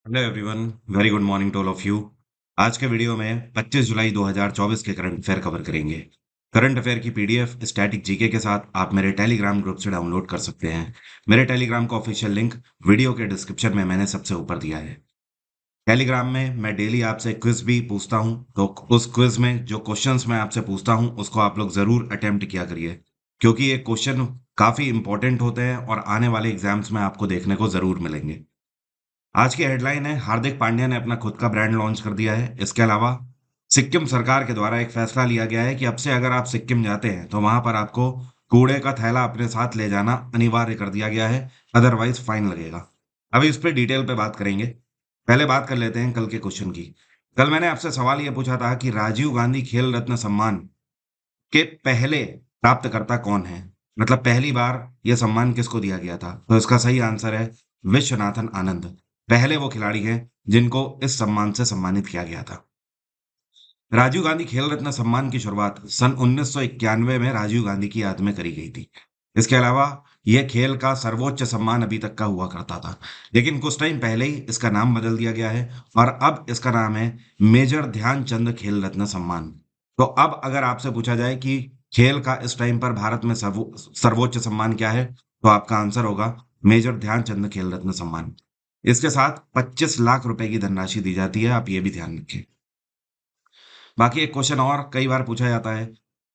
Hello everyone, very good morning to all of you. आज के video में 25 जुलाई 2024 के करंट अफेयर कवर करेंगे। करंट अफेयर की पीडीएफ स्टैटिक जीके के साथ आप मेरे टेलीग्राम ग्रुप से डाउनलोड कर सकते हैं। मेरे टेलीग्राम का ऑफिशियल लिंक वीडियो के डिस्क्रिप्शन में मैंने सबसे ऊपर दिया है। टेलीग्राम में मैं डेली आपसे क्विज भी पूछता हूं, तो उस क्विज में जो क्वेश्चंस मैं आपसे पूछता हूं उसको आप लोग जरूर अटेम्प्ट किया करिए, क्योंकि ये क्वेश्चन काफी इंपॉर्टेंट होते हैं और आने वाले एग्जाम्स में आपको देखने को जरूर मिलेंगे। आज की हेडलाइन है, हार्दिक पांड्या ने अपना खुद का ब्रांड लॉन्च कर दिया है। इसके अलावा सिक्किम सरकार के द्वारा एक फैसला लिया गया है कि अब से अगर आप सिक्किम जाते हैं तो वहां पर आपको कूड़े का थैला अपने साथ ले जाना अनिवार्य कर दिया गया है, अदरवाइज फाइन लगेगा। अभी इस पे डिटेल पे बात करेंगे। पहले बात कर लेते हैं कल के क्वेश्चन की। कल मैंने आपसे सवाल यह पूछा था कि राजीव गांधी खेल रत्न सम्मान के पहले प्राप्तकर्ता कौन है, मतलब पहली बार यह सम्मान किसको दिया गया था। तो इसका सही आंसर है विश्वनाथन आनंद। पहले वो खिलाड़ी हैं जिनको इस सम्मान से सम्मानित किया गया था। राजीव गांधी खेल रत्न सम्मान की शुरुआत सन 1991 में राजीव गांधी की याद में करी गई थी। इसके अलावा यह खेल का सर्वोच्च सम्मान अभी तक का हुआ करता था, लेकिन कुछ टाइम पहले ही इसका नाम बदल दिया गया है और अब इसका नाम है मेजर ध्यानचंद खेल रत्न सम्मान। तो अब अगर आपसे पूछा जाए कि खेल का इस टाइम पर भारत में सर्वोच्च सम्मान क्या है, तो आपका आंसर होगा मेजर ध्यानचंद खेल रत्न सम्मान। इसके साथ 25 लाख रुपए की धनराशि दी जाती है, आप ये भी ध्यान रखें। बाकी एक क्वेश्चन और कई बार पूछा जाता है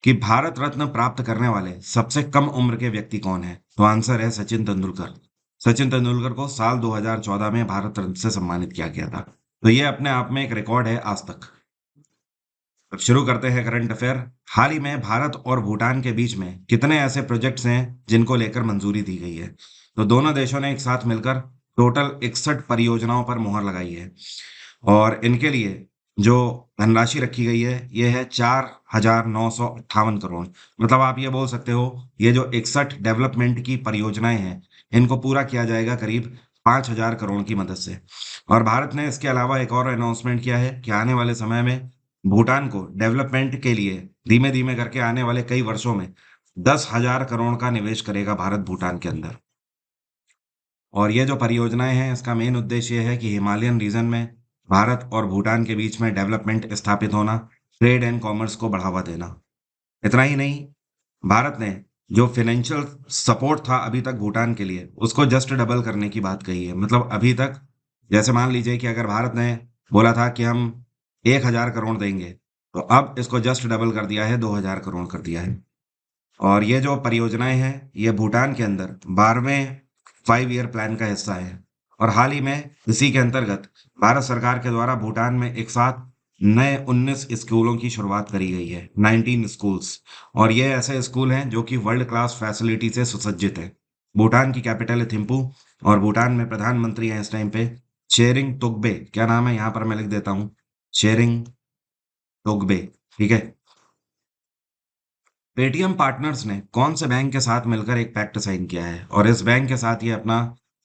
कि भारत रत्न प्राप्त करने वाले सबसे कम उम्र के व्यक्ति कौन है, तो आंसर है सचिन तेंदुलकर। सचिन तेंदुलकर को साल 2014 में भारत रत्न से सम्मानित किया गया था। तो ये अपने आप में एक रिकॉर्ड है आज तक। अब शुरू करते हैं करंट अफेयर। हाल ही में भारत और भूटान के बीच में कितने ऐसे प्रोजेक्ट्स हैं जिनको लेकर मंजूरी दी गई है। तो दोनों देशों ने एक साथ मिलकर टोटल 61 परियोजनाओं पर मुहर लगाई है और इनके लिए जो धनराशि रखी गई है ये है 4,958 करोड़। मतलब आप ये बोल सकते हो, ये जो 61 डेवलपमेंट की परियोजनाएं हैं इनको पूरा किया जाएगा करीब 5,000 करोड़ की मदद से। और भारत ने इसके अलावा एक और अनाउंसमेंट किया है कि आने वाले समय में भूटान को डेवलपमेंट के लिए धीमे धीमे करके आने वाले कई वर्षों में 10,000 करोड़ का निवेश करेगा भारत भूटान के अंदर। और ये जो परियोजनाएं हैं इसका मेन उद्देश्य ये है कि हिमालयन रीजन में भारत और भूटान के बीच में डेवलपमेंट स्थापित होना, ट्रेड एंड कॉमर्स को बढ़ावा देना। इतना ही नहीं, भारत ने जो फाइनेंशियल सपोर्ट था अभी तक भूटान के लिए उसको जस्ट डबल करने की बात कही है। मतलब अभी तक जैसे मान लीजिए कि अगर भारत ने बोला था कि हम 1,000 करोड़ देंगे, तो अब इसको जस्ट डबल कर दिया है, 2,000 करोड़ कर दिया है। और ये जो परियोजनाएं हैं ये भूटान के अंदर 12वें 5 ईयर प्लान का हिस्सा है। और हाल ही में इसी के अंतर्गत भारत सरकार के द्वारा भूटान में एक साथ नए 19 स्कूलों की शुरुआत करी गई है, 19 स्कूल्स। और ये ऐसे स्कूल हैं जो कि वर्ल्ड क्लास फैसिलिटी से सुसज्जित है। भूटान की कैपिटल है थिम्पू और भूटान में प्रधानमंत्री हैं इस टाइम पे शेरिंग तोग्बे। क्या नाम है यहाँ पर मैं लिख देता हूँ, शेरिंग तोग्बे। ठीक है। पेटीएम पार्टनर्स ने कौन से बैंक के साथ मिलकर एक पैक्ट साइन किया है और इस बैंक के साथ ये अपना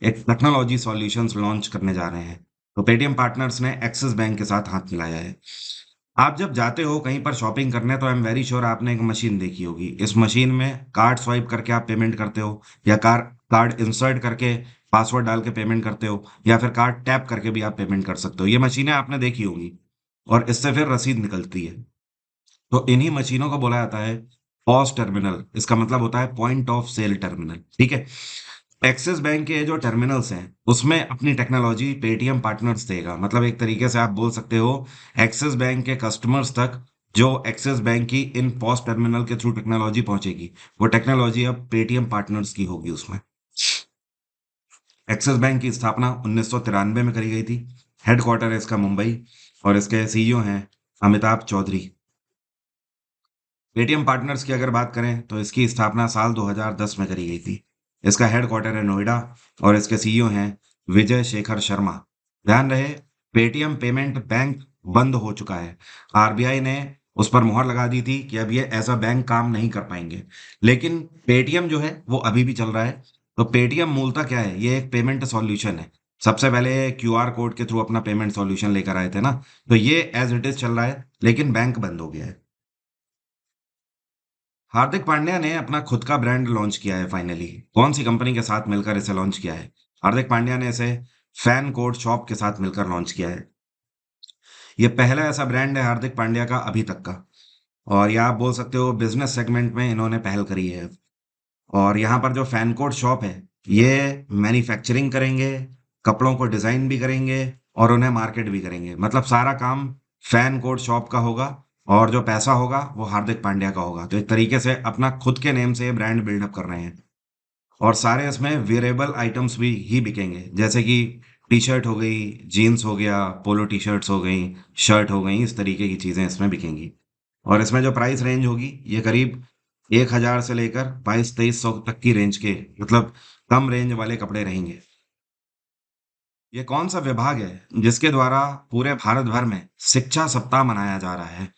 एक टेक्नोलॉजी सॉल्यूशंस लॉन्च करने जा रहे हैं। तो पेटीएम पार्टनर्स ने एक्सिस बैंक के साथ हाथ मिलाया है। आप जब जाते हो कहीं पर शॉपिंग करने तो आई एम वेरी श्योर आपने एक मशीन देखी होगी। इस मशीन में कार्ड स्वाइप करके आप पेमेंट करते हो या कार्ड इंसर्ट करके पासवर्ड डाल के पेमेंट करते हो या फिर कार्ड टैप करके भी आप पेमेंट कर सकते हो। ये मशीनें आपने देखी होंगी और इससे फिर रसीद निकलती है। तो इन्हीं मशीनों को बोला जाता है पॉस टर्मिनल। इसका मतलब होता है पॉइंट ऑफ सेल टर्मिनल। ठीक है। एक्सिस बैंक के जो टर्मिनल्स हैं उसमें अपनी टेक्नोलॉजी पेटीएम पार्टनर्स देगा। मतलब एक तरीके से आप बोल सकते हो एक्सिस बैंक के कस्टमर्स तक जो एक्सिस बैंक की इन पॉस टर्मिनल के थ्रू टेक्नोलॉजी पहुंचेगी, वो टेक्नोलॉजी अब पेटीएम पार्टनर्स की होगी उसमें। एक्सिस बैंक की स्थापना 1993 में करी गई थी। हेडक्वार्टर है इसका मुंबई और इसके सीईओ हैं अमिताभ चौधरी। पेटीएम पार्टनर्स की अगर बात करें तो इसकी स्थापना साल 2010 में करी गई थी। इसका हेडक्वार्टर है नोएडा और इसके सीईओ हैं विजय शेखर शर्मा। ध्यान रहे, पेटीएम पेमेंट बैंक बंद हो चुका है। आरबीआई ने उस पर मुहर लगा दी थी कि अब ये ऐसा बैंक काम नहीं कर पाएंगे, लेकिन पेटीएम जो है वो अभी भी चल रहा है। तो पेटीएम मूलतः क्या है, ये एक पेमेंट सॉल्यूशन है। सबसे पहले क्यूआर कोड के थ्रू अपना पेमेंट सॉल्यूशन लेकर आए थे ना, तो ये एज इट इज चल रहा है, लेकिन बैंक बंद हो गया है। हार्दिक पांड्या ने अपना खुद का ब्रांड लॉन्च किया है फाइनली। कौन सी कंपनी के साथ मिलकर इसे लॉन्च किया है? हार्दिक पांड्या ने इसे फैन कोड शॉप के साथ मिलकर लॉन्च किया है। ये पहला ऐसा ब्रांड है हार्दिक पांड्या का अभी तक का। और या आप बोल सकते हो बिजनेस सेगमेंट में इन्होंने पहल करी है। और यहाँ पर जो फैन कोड शॉप है, ये मैन्युफैक्चरिंग करेंगे, कपड़ों को डिजाइन भी करेंगे और उन्हें मार्केट भी करेंगे। मतलब सारा काम फैन कोड शॉप का होगा और जो पैसा होगा वो हार्दिक पांड्या का होगा। तो एक तरीके से अपना खुद के नेम से ये ब्रांड बिल्डअप कर रहे हैं। और सारे इसमें वेरेबल आइटम्स भी ही बिकेंगे, जैसे कि टी शर्ट हो गई, जीन्स हो गया, पोलो टी शर्ट्स हो गई, शर्ट हो गई, इस तरीके की चीज़ें इसमें बिकेंगी। और इसमें जो प्राइस रेंज होगी ये करीब 1,000 से लेकर 2200-2300 तक की रेंज के, मतलब कम रेंज वाले कपड़े रहेंगे। ये कौन सा विभाग है जिसके द्वारा पूरे भारत भर में शिक्षा सप्ताह मनाया जा रहा है?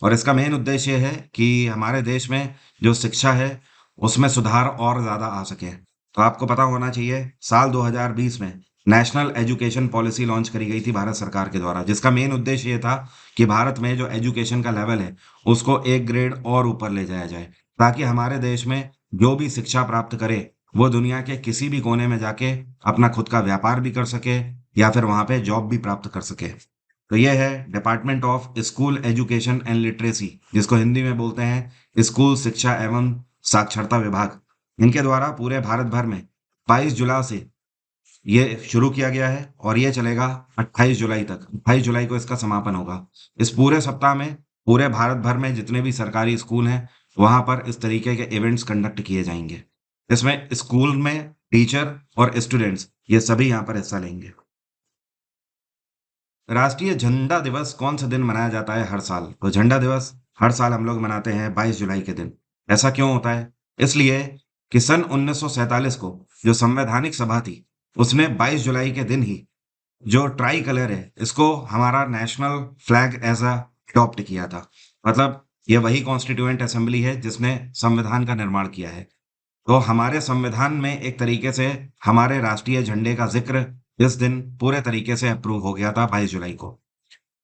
और इसका मेन उद्देश्य है कि हमारे देश में जो शिक्षा है उसमें सुधार और ज़्यादा आ सके। तो आपको पता होना चाहिए, साल 2020 में नेशनल एजुकेशन पॉलिसी लॉन्च करी गई थी भारत सरकार के द्वारा, जिसका मेन उद्देश्य ये था कि भारत में जो एजुकेशन का लेवल है उसको एक ग्रेड और ऊपर ले जाया जाए, ताकि हमारे देश में जो भी शिक्षा प्राप्त करे वो दुनिया के किसी भी कोने में जाके अपना खुद का व्यापार भी कर सके या फिर वहां पे जॉब भी प्राप्त कर सके। तो यह है department of school education and literacy, जिसको हिंदी में बोलते हैं स्कूल शिक्षा एवं साक्षरता विभाग। इनके द्वारा पूरे भारत भर में 22 जुलाई से ये शुरू किया गया है और ये चलेगा 28 जुलाई तक। 28 जुलाई को इसका समापन होगा। इस पूरे सप्ताह में पूरे भारत भर में जितने भी सरकारी स्कूल हैं वहां पर इस तरीके के इवेंट्स कंडक्ट किए जाएंगे। इसमें स्कूल में टीचर और स्टूडेंट्स ये सभी यहाँ पर हिस्सा लेंगे। राष्ट्रीय झंडा दिवस कौन से दिन मनाया जाता है हर साल? तो झंडा दिवस हर साल हम लोग मनाते हैं 22 जुलाई के दिन। ऐसा क्यों होता है? इसलिए कि सन 1947 को जो संवैधानिक सभा थी उसने 22 जुलाई के दिन ही जो ट्राई कलर है इसको हमारा national flag as a adopt किया था। मतलब ये वही कॉन्स्टिट्यूएंट असेंबली है जिसने संविधान का निर्माण किया है। तो हमारे संविधान में एक तरीके से हमारे राष्ट्रीय झंडे का जिक्र इस दिन पूरे तरीके से अप्रूव हो गया था 22 जुलाई को।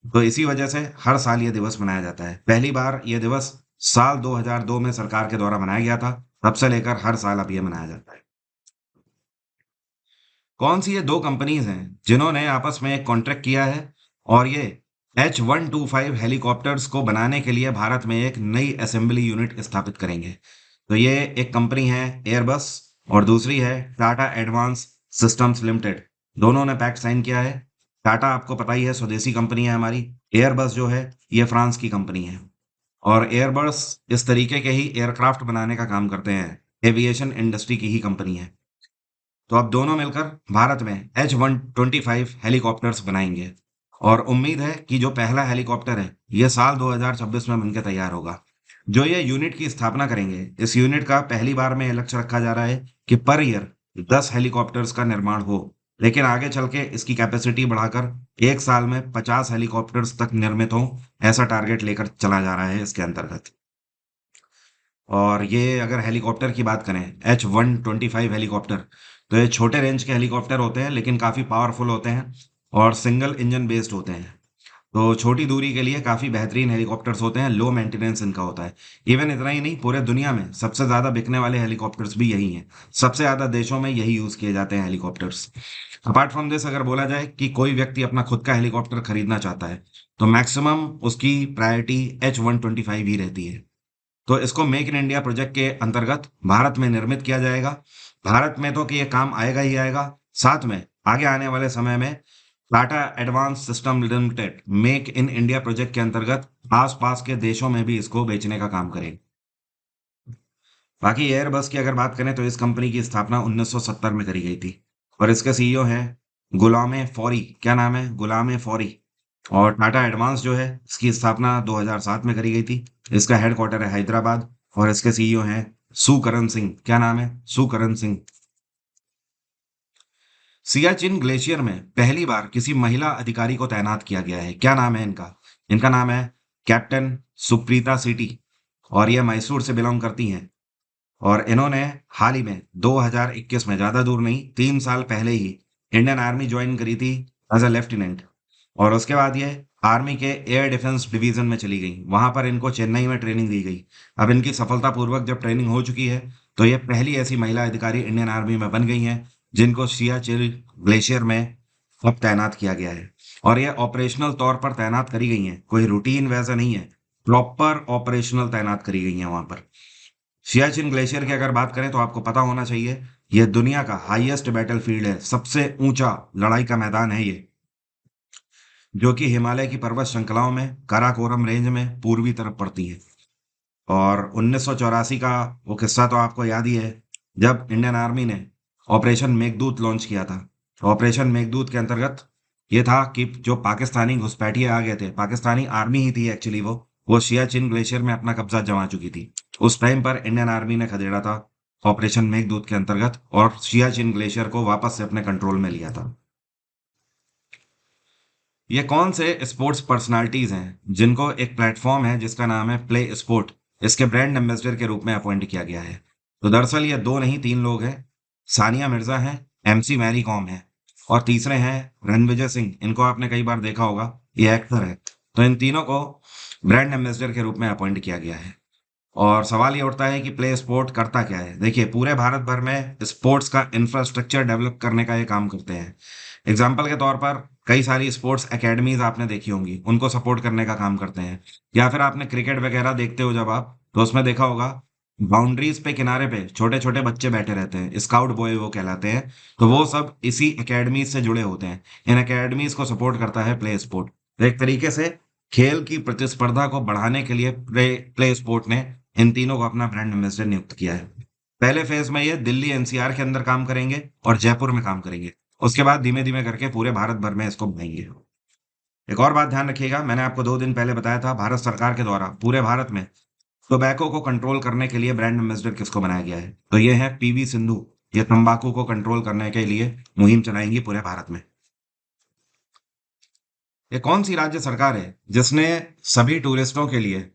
तो इसी वजह से हर साल ये दिवस मनाया जाता है। पहली बार ये दिवस साल 2002 में सरकार के द्वारा मनाया गया था। तब से लेकर हर साल अब ये मनाया जाता है। कौन सी ये दो कंपनीज हैं जिन्होंने आपस में एक कॉन्ट्रैक्ट किया है और ये H125 हेलीकॉप्टर्स को बनाने के लिए भारत में एक नई असेंबली यूनिट स्थापित करेंगे? तो ये एक कंपनी है एयरबस और दूसरी है टाटा एडवांस सिस्टम्स लिमिटेड। दोनों ने पैक्ट साइन किया है। टाटा आपको पता ही है स्वदेशी कंपनी है हमारी। एयरबस जो है ये फ्रांस की कंपनी है। और एयरबस इस तरीके के ही एयरक्राफ्ट बनाने का काम करते हैं। एविएशन इंडस्ट्री की ही कंपनी है। तो अब दोनों मिलकर भारत में H125 हेलीकॉप्टर्स बनाएंगे। और उम्मीद है कि जो पहला हेलीकॉप्टर है ये साल 2026 में बनकर तैयार होगा। जो ये यूनिट की स्थापना करेंगे, इस यूनिट का पहली बार में ये लक्ष्य रखा जा रहा है कि पर ईयर 10 हेलीकॉप्टर्स का निर्माण हो। लेकिन आगे चल के इसकी कैपेसिटी बढ़ाकर एक साल में 50 हेलीकॉप्टर्स तक निर्मित हो, ऐसा टारगेट लेकर चला जा रहा है इसके अंतर्गत। और ये अगर हेलीकॉप्टर की बात करें, H125 हेलीकॉप्टर, तो ये छोटे रेंज के हेलीकॉप्टर होते हैं लेकिन काफ़ी पावरफुल होते हैं और सिंगल इंजन बेस्ड होते हैं। तो छोटी दूरी के लिए काफ़ी बेहतरीन हेलीकॉप्टर्स होते हैं, लो मेंटेनेंस इनका होता है। इवन इतना ही नहीं, पूरे दुनिया में सबसे ज़्यादा बिकने वाले हेलीकॉप्टर्स भी यही हैं। सबसे ज़्यादा देशों में यही यूज़ किए जाते हैं हेलीकॉप्टर्स। अपार्ट फ्रॉम दिस, अगर बोला जाए कि कोई व्यक्ति अपना खुद का हेलीकॉप्टर खरीदना चाहता है तो मैक्सिमम उसकी प्रायोरिटी H125 ही रहती है। तो इसको मेक इन इंडिया प्रोजेक्ट के अंतर्गत भारत में निर्मित किया जाएगा। भारत में तो कि ये काम आएगा ही आएगा, साथ में आगे आने वाले समय में Tata advance system limited make in India project के अंतर्गत आसपास के देशों में भी इसको बेचने का काम करेगी। बाकी एयरबस की अगर बात करें तो इस कंपनी की स्थापना 1970 में करी गई थी और इसके सीईओ हैं गुलाम ए फौरी। क्या नाम है? गुलाम ए फौरी। और टाटा एडवांस जो है इसकी स्थापना 2007 में करी गई थी। इसका हेडक्वार्टर है हैदराबाद और इसके सीईओ हैं सुकरण सिंह। क्या नाम है? सुकरण सिंह। सियाचिन ग्लेशियर में पहली बार किसी महिला अधिकारी को तैनात किया गया है। क्या नाम है इनका? इनका नाम है कैप्टन सुप्रीता सिटी और ये मैसूर से बिलोंग करती हैं। और इन्होंने हाल ही में 2021 में, ज़्यादा दूर नहीं, 3 साल पहले ही इंडियन आर्मी ज्वाइन करी थी एज अ लेफ्टिनेंट। और उसके बाद ये आर्मी के एयर डिफेंस डिवीजन में चली गई। वहां पर इनको चेन्नई में ट्रेनिंग दी गई। अब इनकी सफलतापूर्वक जब ट्रेनिंग हो चुकी है तो ये पहली ऐसी महिला अधिकारी इंडियन आर्मी में बन गई हैं जिनको सियाचिन ग्लेशियर में अब तैनात किया गया है। और ये ऑपरेशनल तौर पर तैनात करी गई हैं, कोई रूटीन वैसा नहीं है, प्रॉपर ऑपरेशनल तैनात करी गई हैं वहां पर। सियाचिन ग्लेशियर की अगर बात करें तो आपको पता होना चाहिए, ये दुनिया का हाईएस्ट बैटलफील्ड है, सबसे ऊंचा लड़ाई का मैदान है ये, जो कि हिमालय की पर्वत श्रृंखलाओं में काराकोरम रेंज में पूर्वी तरफ पड़ती है। और 1984 का वो किस्सा तो आपको याद ही है, जब इंडियन आर्मी ने ऑपरेशन मेघदूत लॉन्च किया था। ऑपरेशन मेघदूत के अंतर्गत ये था कि जो पाकिस्तानी घुसपैठिए आ गए थे, पाकिस्तानी आर्मी ही थी एक्चुअली, वो सियाचिन ग्लेशियर में अपना कब्जा जमा चुकी थी। उस टाइम पर इंडियन आर्मी ने खदेड़ा था ऑपरेशन मेघदूत के अंतर्गत, और सियाचिन ग्लेशियर को वापस से अपने कंट्रोल में लिया था। ये कौन से स्पोर्ट्स पर्सनालिटीज हैं जिनको एक प्लेटफॉर्म है जिसका नाम है प्ले स्पोर्ट, इसके ब्रांड एम्बेसडर के रूप में अपॉइंट किया गया है? तो दरअसल ये दो नहीं, तीन लोग हैं। सानिया मिर्जा हैं, एमसी मैरी कॉम है, और तीसरे हैं रणविजय सिंह। इनको आपने कई बार देखा होगा, ये एक्टर है। तो इन तीनों को ब्रांड एम्बेसडर के रूप में अपॉइंट किया गया है। और सवाल ये उठता है कि प्ले स्पोर्ट करता क्या है। देखिए, पूरे भारत भर में स्पोर्ट्स का इंफ्रास्ट्रक्चर डेवलप करने का ये काम करते हैं। एग्जाम्पल के तौर पर कई सारी स्पोर्ट्स एकेडमीज आपने देखी होंगी, उनको सपोर्ट करने का काम करते हैं। या फिर आपने क्रिकेट वगैरह देखते हो जब आप, तो उसमें देखा होगा बाउंड्रीज पे, किनारे पे छोटे छोटे बच्चे बैठे रहते हैं, स्काउट बॉय वो कहलाते हैं। तो वो सब इसी एकेडमीज से जुड़े होते हैं। इन एकेडमीज को सपोर्ट करता है प्ले स्पोर्ट। तो एक तरीके से खेल की प्रतिस्पर्धा को बढ़ाने के लिए प्ले स्पोर्ट ने इन तीनों को अपना ब्रांड एम्बेसडर नियुक्त किया है। पहले फेज में ये दिल्ली एनसीआर के अंदर काम करेंगे और जयपुर में काम करेंगे। उसके बाद धीमे धीमे करके पूरे भारत भर में इसको बढ़ाएंगे। एक और बात ध्यान रखिएगा, मैंने आपको 2 दिन पहले बताया था, भारत सरकार के द्वारा पूरे भारत में टोबैको को कंट्रोल करने के लिए ब्रांड एम्बेसडर किसको बनाया गया है? तो ये है पीवी सिंधु। ये तंबाकू को कंट्रोल करने के लिए मुहिम चलाएंगी पूरे भारत में। ये कौन सी राज्य सरकार है जिसने सभी टूरिस्टों के लिए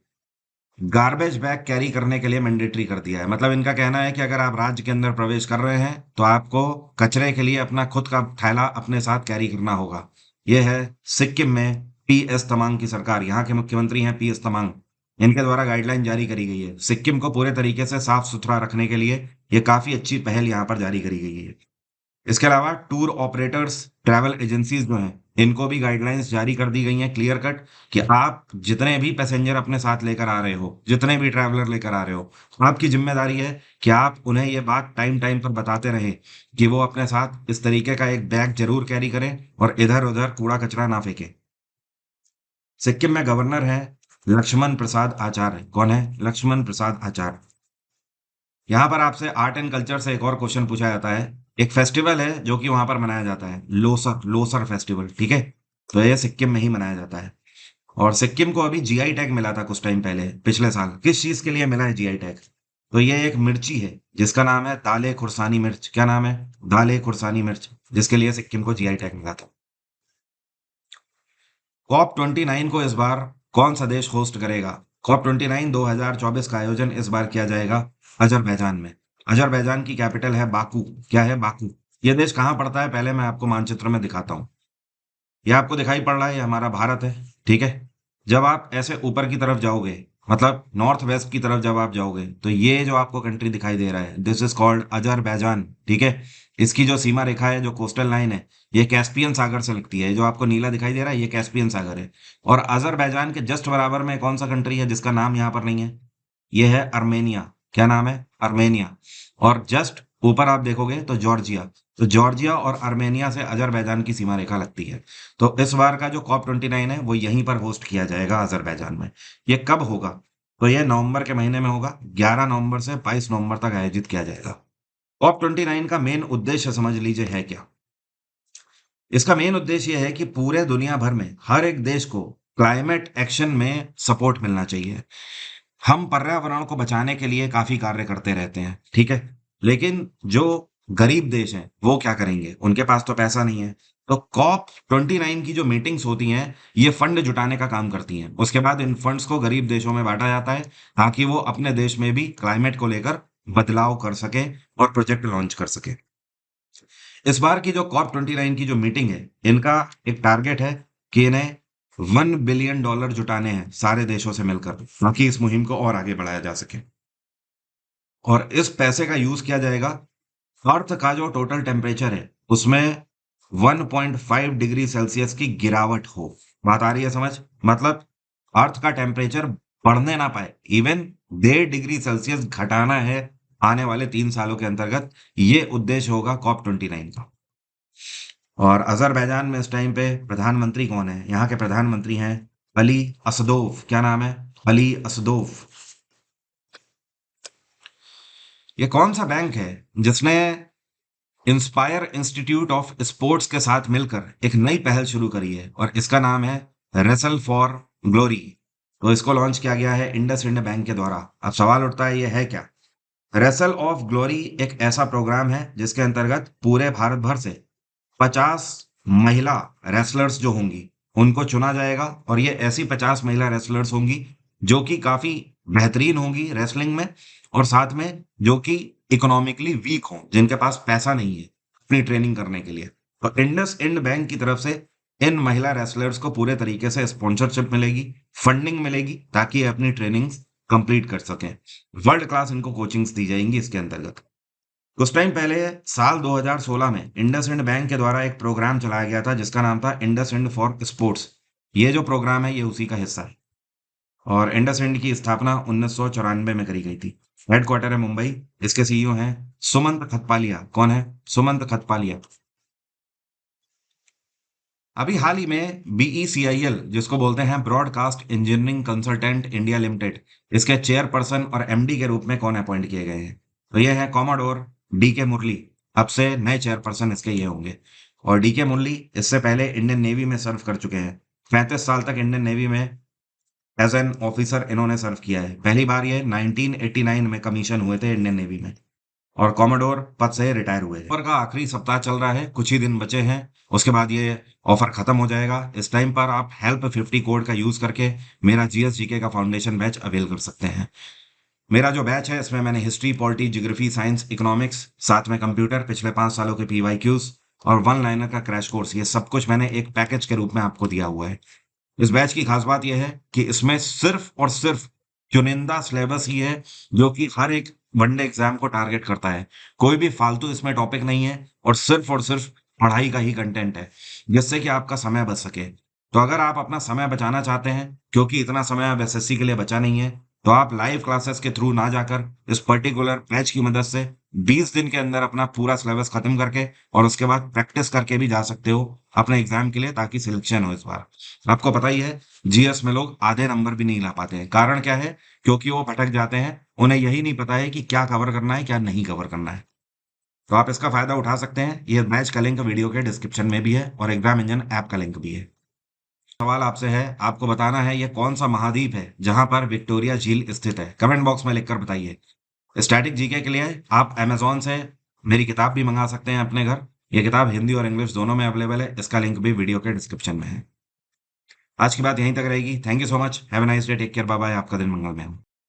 गार्बेज बैग कैरी करने के लिए मैंडेटरी कर दिया है? मतलब इनका कहना है कि अगर आप राज्य के अंदर प्रवेश कर रहे हैं तो आपको कचरे के लिए अपना खुद का थैला अपने साथ कैरी करना होगा। यह है सिक्किम में पी एस तमांग की सरकार, यहाँ के मुख्यमंत्री हैं पी एस तमांग। इनके द्वारा गाइडलाइन जारी करी गई है सिक्किम को पूरे तरीके से साफ सुथरा रखने के लिए। ये काफी अच्छी पहल यहाँ पर जारी करी गई है। इसके अलावा टूर ऑपरेटर्स, ट्रैवल एजेंसीज जो हैं, इनको भी गाइडलाइंस जारी कर दी गई हैं क्लियर कट, कि आप जितने भी पैसेंजर अपने साथ लेकर आ रहे हो, जितने भी ट्रैवलर लेकर आ रहे हो, आपकी जिम्मेदारी है कि आप उन्हें ये बात टाइम टाइम पर बताते रहें कि वो अपने साथ इस तरीके का एक बैग जरूर कैरी करें और इधर उधर कूड़ा कचरा ना फेंकें। सिक्किम में गवर्नर है लक्ष्मण प्रसाद आचार्य। कौन है? लक्ष्मण प्रसाद आचार्य। यहाँ पर आपसे आर्ट एंड कल्चर से एक और क्वेश्चन पूछा जाता है। एक फेस्टिवल है जो कि वहां पर मनाया जाता है, लोसर, लोसर फेस्टिवल, ठीक है? तो ये सिक्किम में ही मनाया जाता है। और सिक्किम को अभी जीआई टैग मिला था कुछ टाइम पहले, पिछले साल। किस चीज के लिए मिला है जीआई टैग? तो ये एक मिर्ची है जिसका नाम है दाले खुरसानी मिर्च। क्या नाम है? दाले खुरसानी मिर्च, जिसके लिए सिक्किम को जीआई टैग मिला था। COP29 को इस बार कौन सा देश होस्ट करेगा? COP29 2024 का आयोजन इस बार किया जाएगा अजरबैजान में। अजरबैजान की कैपिटल है बाकू। क्या है? बाकू। यह देश कहाँ पड़ता है, पहले मैं आपको मानचित्र में दिखाता हूँ। ये आपको दिखाई पड़ रहा है, ये हमारा भारत है, ठीक है? जब आप ऐसे ऊपर की तरफ जाओगे, मतलब नॉर्थ वेस्ट की तरफ जब आप जाओगे, तो ये जो आपको कंट्री दिखाई दे रहा है, दिस इज कॉल्ड अजरबैजान, ठीक है? इसकी जो सीमा रेखा है, जो कोस्टल लाइन है, ये कैस्पियन सागर से लगती है। जो आपको नीला दिखाई दे रहा है, ये कैस्पियन सागर है। और अजरबैजान के जस्ट बराबर में कौन सा कंट्री है जिसका नाम यहाँ पर नहीं है? ये है अर्मेनिया। क्या नाम है? अर्मेनिया। और जस्ट ऊपर आप देखोगे तो जॉर्जिया। तो जॉर्जिया और अर्मेनिया से अजरबैजान की सीमा रेखा लगती है। तो इस बार का जो COP29 है वो यहीं पर होस्ट किया जाएगा, अजरबैजान में। ये कब होगा? तो ये नवंबर के महीने में होगा, 11 नवंबर से 22 नवंबर तक आयोजित किया जाएगा। COP29 का मेन उद्देश्य समझ लीजिए है क्या? इसका मेन उद्देश्य यह है कि पूरे दुनिया भर में हर एक देश को क्लाइमेट एक्शन में सपोर्ट मिलना चाहिए। हम पर्यावरण को बचाने के लिए काफी कार्य करते रहते हैं, ठीक है? लेकिन जो गरीब देश हैं वो क्या करेंगे? उनके पास तो पैसा नहीं है। तो COP29 की जो मीटिंग्स होती हैं, ये फंड जुटाने का काम करती हैं। उसके बाद इन फंड्स को गरीब देशों में बांटा जाता है, ताकि वो अपने देश में भी क्लाइमेट को लेकर बदलाव कर सके और प्रोजेक्ट लॉन्च कर सके। इस बार की जो COP29 की जो मीटिंग है, इनका एक टारगेट है कि इन्हें $1 बिलियन जुटाने हैं सारे देशों से मिलकर, ताकि इस मुहिम को और आगे बढ़ाया जा सके। और इस पैसे का यूज किया जाएगा, अर्थ का जो टोटल टेम्परेचर है उसमें 1.5 डिग्री सेल्सियस की गिरावट हो। बात आ रही है समझ? मतलब अर्थ का टेम्परेचर बढ़ने ना पाए, इवन 1.5 डिग्री सेल्सियस घटाना है आने वाले 3 सालों के अंतर्गत। ये उद्देश्य होगा COP29 का। और अजरबैजान में इस टाइम पे प्रधानमंत्री कौन है? यहाँ के प्रधानमंत्री हैं अली असदोव। क्या नाम है? अली असदोव। ये कौन सा बैंक है जिसने इंस्पायर इंस्टीट्यूट ऑफ स्पोर्ट्स के साथ मिलकर एक नई पहल शुरू करी है, और इसका नाम है रेसल फॉर ग्लोरी। तो इसको लॉन्च किया गया है इंडस इंड बैंक के द्वारा। अब सवाल उठता है, ये है क्या? रेसल ऑफ ग्लोरी एक ऐसा प्रोग्राम है जिसके अंतर्गत पूरे भारत भर से 50 महिला रेसलर्स जो होंगी उनको चुना जाएगा, और ये ऐसी 50 महिला रेसलर्स होंगी जो कि काफी बेहतरीन होंगी रेसलिंग में, और साथ में जो कि इकोनॉमिकली वीक हों, जिनके पास पैसा नहीं है अपनी ट्रेनिंग करने के लिए। तो इंडस इंड बैंक की तरफ से इन महिला रेसलर्स को पूरे तरीके से स्पॉन्सरशिप मिलेगी, फंडिंग मिलेगी, ताकि ये अपनी ट्रेनिंग्स कंप्लीट कर सकें। वर्ल्ड क्लास इनको कोचिंग्स दी जाएंगी इसके अंतर्गत। कुछ टाइम पहले साल 2016 में इंडसइंड बैंक के द्वारा एक प्रोग्राम चलाया गया था जिसका नाम था इंडसइंड फॉर स्पोर्ट्स। ये जो प्रोग्राम है ये उसी का हिस्सा है, और इंडसइंड की स्थापना 1994 में करी गई थी। हेडक्वार्टर है मुंबई। इसके सीईओ हैं सुमंत खतपालिया। कौन है? सुमंत खतपालिया। अभी हाल ही में BECIL, जिसको बोलते हैं broadcast engineering consultant India limited, इसके चेयरपर्सन और MD के रूप में कौन अपॉइंट किए गए हैं? तो ये है कॉमोडोर DK मुरली। अब से नए चेयरपर्सन इसके ये होंगे। और DK मुरली इससे पहले इंडियन नेवी में सर्व कर चुके हैं। 35 साल तक इंडियन नेवी में एज एन ऑफिसर इन्होंने सर्व किया है। पहली बार ये 1989 में कमीशन हुए थे इंडियन नेवी में, और कॉमोडोर पद से रिटायर हुए। ऑफर का आखिरी सप्ताह चल रहा है, कुछ ही दिन बचे हैं, उसके बाद ये ऑफर खत्म हो जाएगा। इस टाइम पर आप हेल्प 50 कोड का यूज करके मेरा GSGK का फाउंडेशन बैच अवेल कर सकते हैं। मेरा जो बैच है इसमें मैंने history, polity, geography, science, economics, साथ में कंप्यूटर, पिछले 5 सालों के PYQs और वन लाइनर का क्रैश कोर्स, ये सब कुछ मैंने एक पैकेज के रूप में आपको दिया हुआ है। इस बैच की खास बात यह है कि इसमें सिर्फ और सिर्फ चुनिंदा सिलेबस ही है जो कि हर एक वनडे एग्जाम को टारगेट करता है। कोई भी फालतू इसमें टॉपिक नहीं है, और सिर्फ पढ़ाई का ही कंटेंट है, जिससे कि आपका समय बच सके। तो अगर आप अपना समय बचाना चाहते हैं, क्योंकि इतना समय अब SSC के लिए बचा नहीं है, तो आप लाइव क्लासेस के थ्रू ना जाकर इस पर्टिकुलर बैच की मदद से 20 दिन के अंदर अपना पूरा सिलेबस खत्म करके और उसके बाद प्रैक्टिस करके भी जा सकते हो अपने एग्जाम के लिए, ताकि सिलेक्शन हो इस बार। आपको पता ही है GS में लोग आधे नंबर भी नहीं ला पाते हैं। कारण क्या है? क्योंकि वो भटक जाते हैं, उन्हें यही नहीं पता है कि क्या कवर करना है, क्या नहीं कवर करना है। तो आप इसका फायदा उठा सकते हैं। ये मैच का लिंक वीडियो के डिस्क्रिप्शन में भी है, और एग्जाम इंजन ऐप का लिंक भी है। सवाल आपसे है, आपको बताना है ये कौन सा महाद्वीप है जहां पर विक्टोरिया झील स्थित है। कमेंट बॉक्स में लिखकर बताइए। स्टैटिक जीके के लिए आप अमेजोन से मेरी किताब भी मंगा सकते हैं अपने घर। ये किताब हिंदी और इंग्लिश दोनों में अवेलेबल है। इसका लिंक भी वीडियो के डिस्क्रिप्शन में है। आज की बात यहीं तक रहेगी। Thank you so much. Have a nice day. Take care. Bye bye. आपका दिन मंगलमय हो।